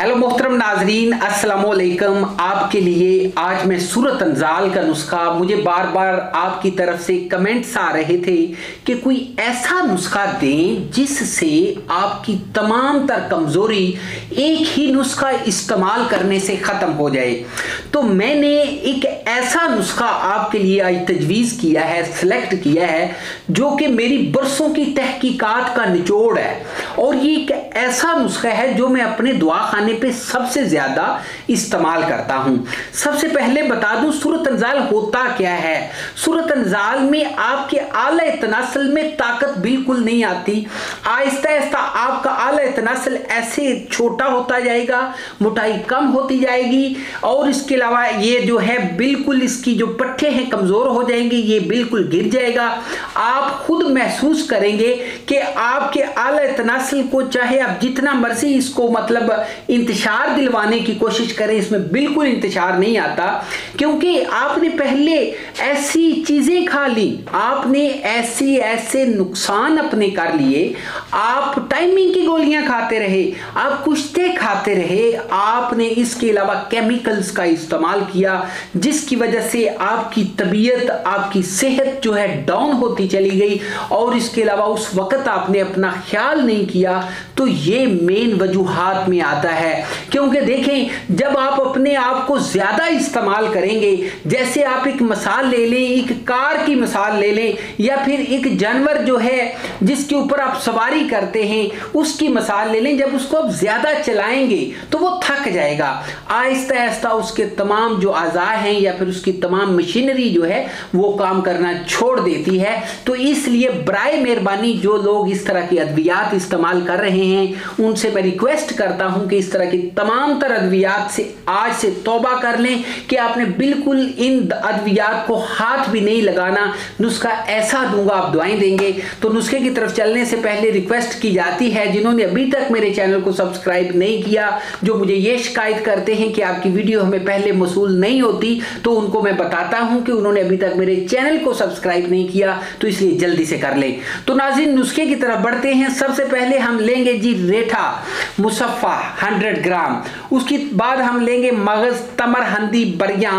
Hello मोहतरम नाजरीन, अस्सलाम वालेकुम। आपके लिए आज मैं सूरत अंजाल का नुस्खा, मुझे बार बार आपकी तरफ से कमेंट्स आ रहे थे कि कोई ऐसा नुस्खा दें जिससे आपकी तमाम तर कमज़ोरी एक ही नुस्खा इस्तेमाल करने से ख़त्म हो जाए। तो मैंने एक ऐसा नुस्खा आपके लिए आज तजवीज़ किया है, सिलेक्ट किया है, जो कि मेरी बरसों की तहकीकात का निचोड़ है। और ये एक ऐसा नुस्खा है जो मैं अपने दुआ खाने पे सबसे ज्यादा इस्तेमाल करता हूं। सबसे पहले बता दूं सूरत अंजाल होता क्या है। सूरत अंजाल में आपके आला तनासल में ताकत बिल्कुल नहीं आती। आहिस्ता आहिस्ता आपका आला तनासल ऐसे छोटा होता जाएगा, मोटाई कम होती जाएगी, और इसके अलावा ये जो है बिल्कुल इसकी जो पट्टे हैं कमजोर हो जाएंगे, ये बिल्कुल गिर जाएगा। आप खुद महसूस करेंगे कि आपके आला तनासल को चाहे आप जितना मर्जी इसको मतलब इंतशार दिलवाने की कोशिश करें, इसमें बिल्कुल इंतशार नहीं आता, क्योंकि आपने पहले ऐसी चीजें खा ली, आपने ऐसे नुकसान अपने कर लिए। आप टाइमिंग की गोलियां खाते रहे, आप कुश्ते खाते रहे, आपने इसके अलावा केमिकल्स का इस्तेमाल किया, जिसकी वजह से आपकी तबीयत, आपकी सेहत जो है डाउन होती चली गई। और इसके अलावा उस वक्त आपने अपना ख्याल नहीं किया। तो ये मेन वजूहात में आता है, क्योंकि देखें जब आप अपने आप को ज्यादा इस्तेमाल करेंगे, जैसे आप एक मिसाल ले लें, एक कार की मिसाल ले लें, या फिर एक जानवर जो है जिसके ऊपर आप सवारी करते हैं उसकी मिसाल ले लें। जब उसको आप ज्यादा चलाएंगे तो वो थक जाएगा, आहिस्ता आहिस्ता उसके तमाम जो आज़ा हैं या फिर उसकी तमाम मशीनरी जो है वो काम करना छोड़ देती है। तो इसलिए बराए मेहरबानी जो लोग इस तरह की अद्वियात इस्तेमाल कर रहे हैं उनसे मैं रिक्वेस्ट करता हूं कि इस तरह की तमाम तर अद्वियात से आज से तौबा कर लें कि आपने बिल्कुल इन अद्वियात को हाथ भी नहीं लगाना। नुस्खा ऐसा दूंगा, आप दुआएं देंगे। तो नुस्खे की तरफ चलने से पहले रिक्वेस्ट की जाती है, जिन्होंने अभी तक मेरे चैनल को सब्सक्राइब नहीं किया, जो मुझे ये शिकायत करते हैं कि आपकी वीडियो हमें पहले मौसूल नहीं होती, तो उनको मैं बताता हूं कि उन्होंने अभी तक मेरे चैनल को सब्सक्राइब नहीं किया, तो इसलिए जल्दी से कर लें। तो नाज़रीन नुस्खे की तरफ बढ़ते हैं। सबसे पहले हम लेंगे जी रेठा मुसफ़ा 100 ग्राम, उसके बाद हम लेंगे मगज तमर हंदी बरियां,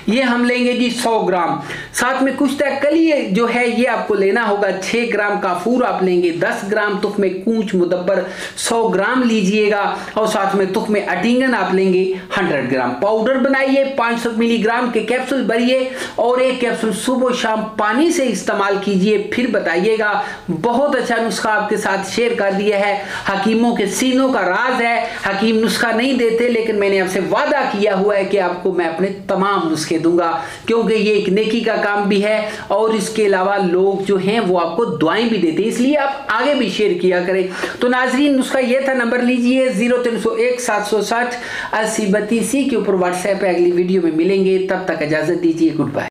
ये हम लेंगे जी 100 ग्राम। साथ में कुश्ता कलिए जो है ये आपको लेना होगा 6 ग्राम, काफूर आप लेंगे 10 ग्राम, तुख्मे कूच मुदब्बर 100 ग्राम लीजिएगा, और साथ में तुख्मे अटिंगन आप लेंगे 100 ग्राम। पाउडर बनाइए, 500 मिलीग्राम के कैप्सूल भरिए और एक कैप्सूल सुबह शाम पानी से इस्तेमाल कीजिए, फिर बताइएगा। बहुत अच्छा नुस्खा आपके साथ शेयर कर दिया है, हकीमों के सीनों का राज है। हकीम नुस्खा नहीं देते, लेकिन मैंने आपसे वादा किया हुआ है कि आपको मैं अपने तमाम नुस्खे दूंगा, क्योंकि ये एक नेकी का काम भी है, और इसके अलावा लोग जो हैं वो आपको दुआएं भी देते हैं, इसलिए आप आगे भी शेयर किया करें। तो नाजरीन नुस्खा ये था, नंबर लीजिए 0301 760 80 32 के ऊपर व्हाट्सएप पे। अगली वीडियो में मिलेंगे, तब तक इजाजत दीजिए, गुड बाय।